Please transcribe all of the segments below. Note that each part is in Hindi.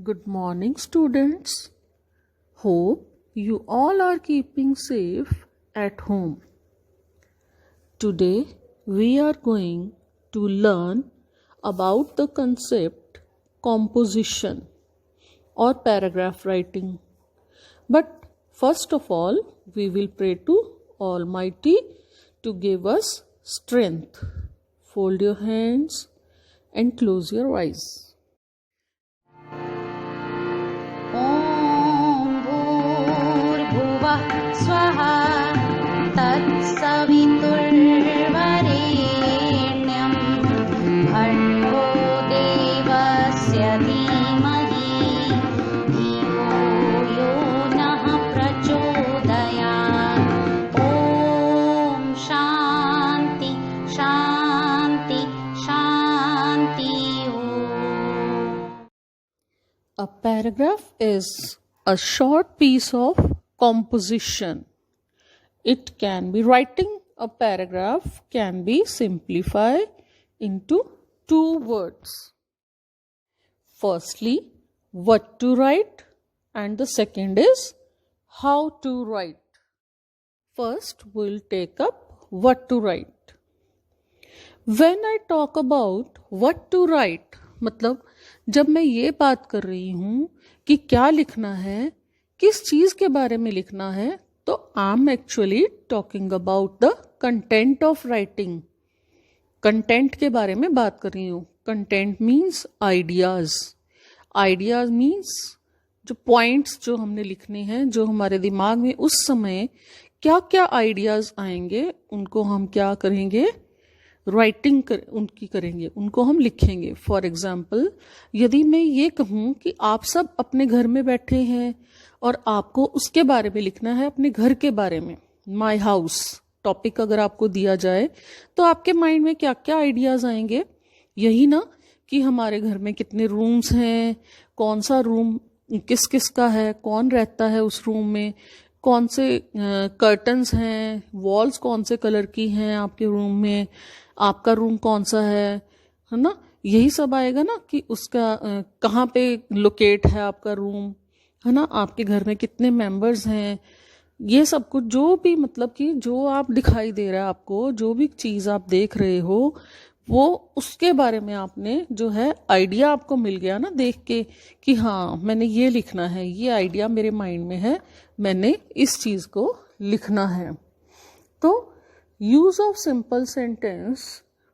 Good morning, students. Hope you all are keeping safe at home. Today, we are going to learn about the concept composition or paragraph writing. But first of all, we will pray to Almighty to give us strength. Fold your hands and close your eyes. ॐ भूर्भुवः स्वः तत्सवितुर्वरेण्यं भर्गो देवस्य धीमहि धियो यो नः प्रचोदयात् ॐ शान्ति शान्ति शान्ति A paragraph is a short piece of composition. It can be writing a paragraph can be simplified into two words. Firstly, what to write, and the second is how to write. First, we'll take up what to write. When I talk about what to write, मतलब जब मैं ये बात कर रही हूँ कि क्या लिखना है, किस चीज़ के बारे में लिखना है, तो I am actually talking about the content of writing. Content के बारे में बात कर रही हूँ. Content means ideas. Ideas means जो पॉइंट्स जो हमने लिखने हैं, जो हमारे दिमाग में उस समय क्या क्या आइडियाज़ आएंगे, उनको हम क्या करेंगे, राइटिंग उनकी करेंगे, उनको हम लिखेंगे. फॉर एग्जाम्पल, यदि मैं ये कहूँ कि आप सब अपने घर में बैठे हैं और आपको उसके बारे में लिखना है, अपने घर के बारे में, माई हाउस टॉपिक अगर आपको दिया जाए तो आपके माइंड में क्या क्या आइडियाज़ आएंगे. यही ना कि हमारे घर में कितने रूम्स हैं, कौन सा रूम किस किस का है, कौन रहता है उस रूम में, कौन से कर्टन्स हैं, वॉल्स कौन से कलर की हैं आपके रूम में, आपका रूम कौन सा है ना. यही सब आएगा ना कि उसका कहाँ पे लोकेट है आपका रूम, है ना, आपके घर में कितने मेंबर्स हैं. ये सब कुछ जो भी मतलब कि जो आप दिखाई दे रहा है आपको, जो भी चीज़ आप देख रहे हो, वो उसके बारे में आपने जो है आइडिया आपको मिल गया ना देख के कि हाँ मैंने ये लिखना है, ये आइडिया मेरे माइंड में है, मैंने इस चीज़ को लिखना है. तो use of simple sentence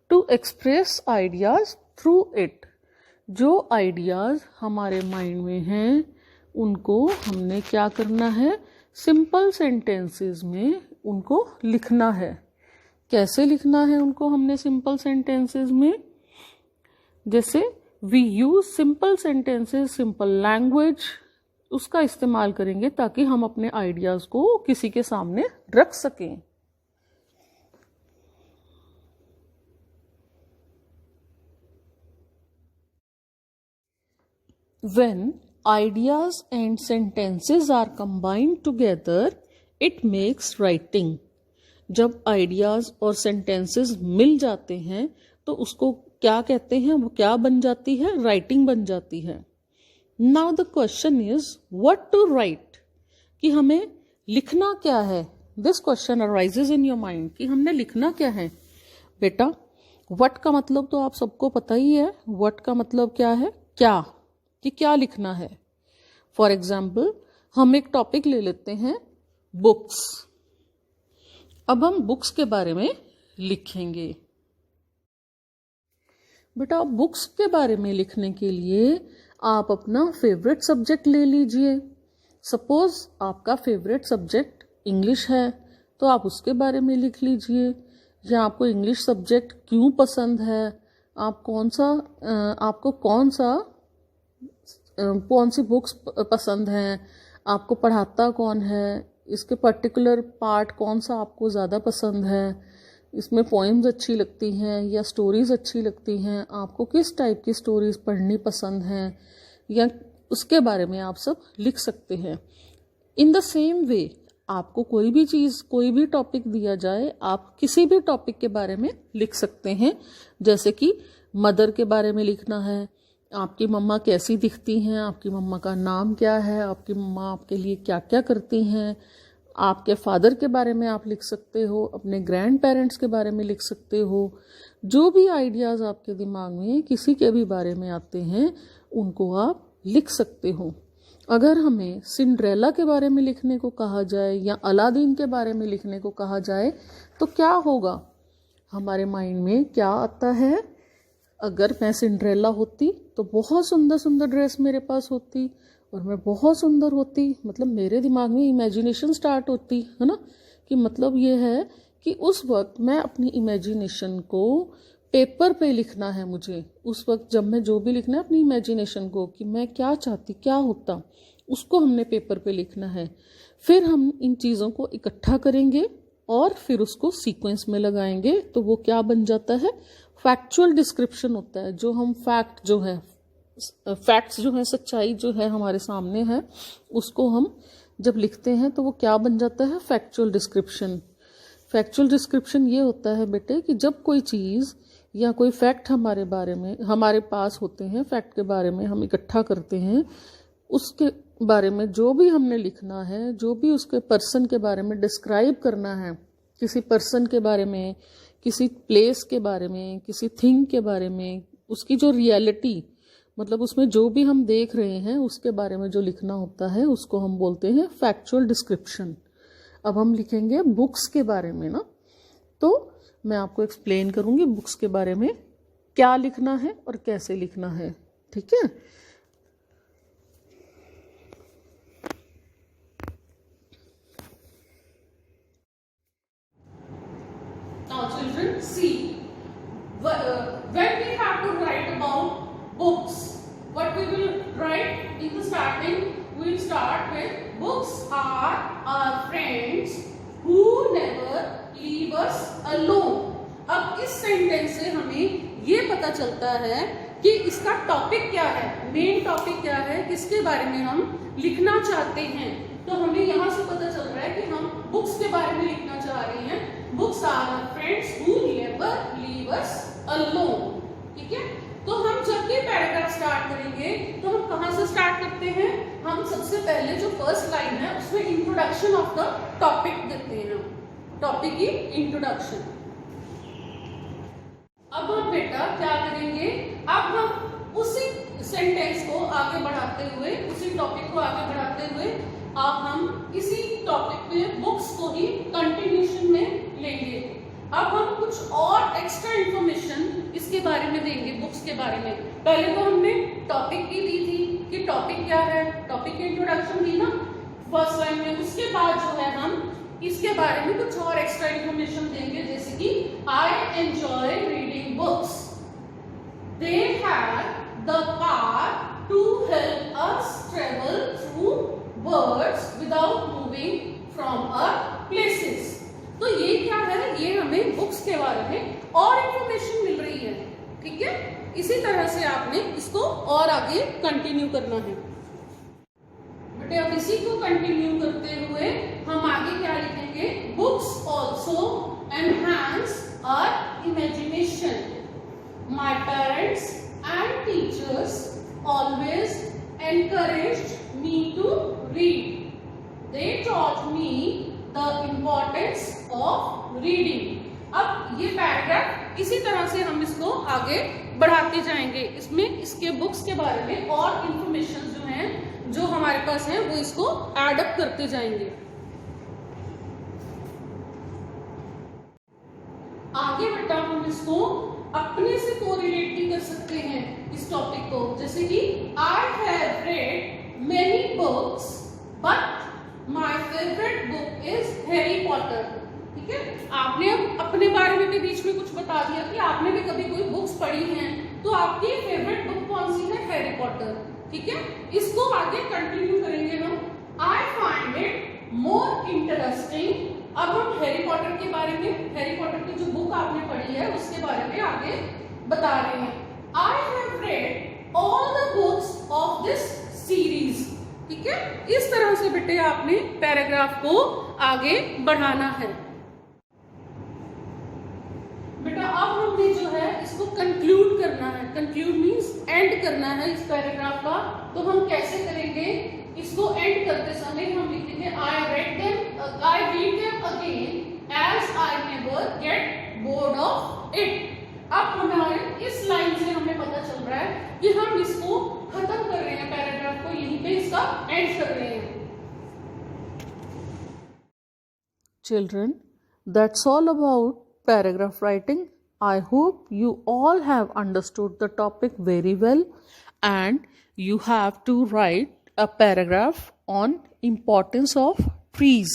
to express ideas through it. जो आइडियाज़ हमारे माइंड में हैं उनको हमने क्या करना है, सिंपल सेंटेंसेस में उनको लिखना है. कैसे लिखना है उनको हमने सिंपल सेंटेंसेस में, जैसे we use simple sentences, simple language, उसका इस्तेमाल करेंगे ताकि हम अपने आइडियाज़ को किसी के सामने रख सकें. When ideas and sentences are combined together, it makes writing. जब आइडियाज़ और सेंटेंसेस मिल जाते हैं तो उसको क्या कहते हैं, वो क्या बन जाती है, राइटिंग बन जाती है. Now the question is what to write, कि हमें लिखना क्या है. This question arises in your mind कि हमने लिखना क्या है. बेटा, व्हाट का मतलब तो आप सबको पता ही है. व्हाट का मतलब क्या है, क्या, कि क्या लिखना है. फॉर एग्जाम्पल, हम एक टॉपिक ले लेते हैं, बुक्स. अब हम बुक्स के बारे में लिखेंगे. बेटा, बुक्स के बारे में लिखने के लिए आप अपना फेवरेट सब्जेक्ट ले लीजिए. सपोज आपका फेवरेट सब्जेक्ट इंग्लिश है तो आप उसके बारे में लिख लीजिए, या आपको इंग्लिश सब्जेक्ट क्यों पसंद है, आप आपको कौन सी बुक्स पसंद हैं, आपको पढ़ाता कौन है, इसके पर्टिकुलर पार्ट कौन सा आपको ज़्यादा पसंद है, इसमें पोएम्स अच्छी लगती हैं या स्टोरीज़ अच्छी लगती हैं, आपको किस टाइप की स्टोरीज़ पढ़नी पसंद हैं, या उसके बारे में आप सब लिख सकते हैं. इन द सेम वे आपको कोई भी चीज़, कोई भी टॉपिक दिया जाए, आप किसी भी टॉपिक के बारे में लिख सकते हैं. जैसे कि मदर के बारे में लिखना है, आपकी मम्मा कैसी दिखती हैं, आपकी मम्मा का नाम क्या है, आपकी मम्मा आपके लिए क्या क्या करती हैं। आपके फादर के बारे में आप लिख सकते हो, अपने ग्रैंड पेरेंट्स के बारे में लिख सकते हो। जो भी आइडियाज़ आपके दिमाग में किसी के भी बारे में आते हैं उनको आप लिख सकते हो। अगर हमें सिंड्रेला के बारे में लिखने को कहा जाए या अलादीन के बारे में लिखने को कहा जाए तो क्या होगा, हमारे माइंड में क्या आता है। अगर मैं सिंड्रेला होती तो बहुत सुंदर सुंदर ड्रेस मेरे पास होती और मैं बहुत सुंदर होती, मतलब मेरे दिमाग में इमेजिनेशन स्टार्ट होती है ना, कि मतलब ये है कि उस वक्त मैं अपनी इमेजिनेशन को पेपर पे लिखना है। मुझे उस वक्त जब मैं जो भी लिखना है अपनी इमेजिनेशन को, कि मैं क्या चाहती, क्या होता, उसको हमने पेपर पे लिखना है। फिर हम इन चीज़ों को इकट्ठा करेंगे और फिर उसको सीक्वेंस में लगाएंगे तो वो क्या बन जाता है, फैक्चुअल डिस्क्रिप्शन होता है। जो हम फैक्ट्स जो है, सच्चाई जो है हमारे सामने है, उसको हम जब लिखते हैं तो वो क्या बन जाता है, फैक्चुअल डिस्क्रिप्शन। फैक्चुअल डिस्क्रिप्शन ये होता है बेटे कि जब कोई चीज़ या कोई फैक्ट हमारे बारे में हमारे पास होते हैं, फैक्ट के बारे में हम इकट्ठा करते हैं, उसके बारे में जो भी हमने लिखना है, जो भी उसके पर्सन के बारे में डिस्क्राइब करना है, किसी पर्सन के बारे में, किसी प्लेस के बारे में, किसी थिंग के बारे में, उसकी जो रियलिटी, मतलब उसमें जो भी हम देख रहे हैं उसके बारे में जो लिखना होता है उसको हम बोलते हैं फैक्चुअल डिस्क्रिप्शन। अब हम लिखेंगे बुक्स के बारे में ना, तो मैं आपको एक्सप्लेन करूंगी बुक्स के बारे में क्या लिखना है और कैसे लिखना है, ठीक है। Now children, see, when we have to write about books, what we will write in the starting, we will start with books are our friends who never leave us alone. अब इस सेंटेंस से हमें ये पता चलता है कि इसका टॉपिक क्या है, मेन टॉपिक क्या है, किसके बारे में हम लिखना चाहते हैं। तो हमें यहाँ से पता चल रहा है कि हम बुक्स के बारे में लिखना चाह रहे हैं। Books are our friends who never leave us alone, ठीक है। तो हम जब भी पैराग्राफ स्टार्ट करेंगे तो हम कहाँ से स्टार्ट करते हैं, हम सबसे पहले जो फर्स्ट लाइन है उसमें इंट्रोडक्शन ऑफ द टॉपिक देते हैं, टॉपिक की इंट्रोडक्शन। अब हम बेटा क्या करेंगे, अब हम उसी सेंटेंस को आगे बढ़ाते हुए, उसी टॉपिक को आगे बढ़ाते हुए अब हम इसी टॉपिक पे बुक्स को ही कंटिन्यूशन में लेंगे। अब हम कुछ और एक्स्ट्रा इंफॉर्मेशन इसके बारे में देंगे, बुक्स के बारे में। पहले तो हमने टॉपिक की दी थी कि टॉपिक क्या है, टॉपिक की इंट्रोडक्शन दी ना फर्स्ट लाइन में। उसके बाद जो है हम इसके बारे में कुछ और एक्स्ट्रा इंफॉर्मेशन देंगे, जैसे कि I enjoy reading books, they have the power to help us travel through words without moving from our places. तो ये क्या है, ये हमें बुक्स के बारे में और इंफॉर्मेशन मिल रही है, ठीक है। इसी तरह से आपने इसको और आगे कंटिन्यू करना है बेटे। अब इसी को कंटिन्यू करते हुए हम आगे क्या लिखेंगे, books also enhance our imagination, my parents and teachers always encouraged me to read. They taught me the importance of reading. अब ये पैराग्राफ इसी तरह से हम इसको आगे बढ़ाते जाएंगे। इसमें इसके बुक्स के बारे में और इंफॉर्मेशन जो हैं, जो हमारे पास है, वो इसको ऐड अप करते जाएंगे। आगे बेटा हम इसको अपने से कोरिलेट भी कर सकते हैं इस टॉपिक को, जैसे कि I have read many books but my favorite book is Harry Potter, ठीक है। आपने अब अपने बारे में भी बीच में कुछ बता दिया कि आपने भी कभी कोई बुक्स पढ़ी हैं, तो आपकी फेवरेट बुक कौन सी है, हैरी पॉटर, ठीक है। इसको आगे कंटिन्यू करेंगे हम, I find it more interesting. अब हम हैरी पॉटर के बारे में, हैरी पॉटर की जो बुक आपने पढ़ी है उसके बारे में आगे बता रहे हैं। I have read all the books of this series, ठीक है। इस तरह से बेटे आपने पैराग्राफ को आगे बढ़ाना है बेटा। अब हमने जो है इसको इसको कंक्लूड करना है, कंक्लूड मीन्स एंड करना है इस पैराग्राफ का, तो हम कैसे करेंगे? इसको एंड करते समय हम लिखेंगे I read them again as I never get bored of it. अब हमारे इस लाइन से हमें पता चल रहा है कि हम इसको खत्म कर रहे हैं, पैराग्राफ को यहीं पे इसका एंड कर रहे हैं। Children, that's all about paragraph writing. I hope you all have understood the topic very well and you have to write a paragraph on importance of trees.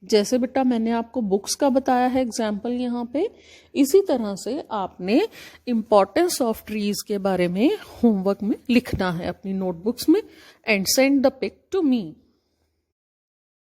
जैसे बेटा मैंने आपको बुक्स का बताया है एग्जाम्पल यहाँ पे, इसी तरह से आपने इम्पोर्टेंस ऑफ ट्रीज के बारे में होमवर्क में लिखना है अपनी नोटबुक्स में and send the pic to me.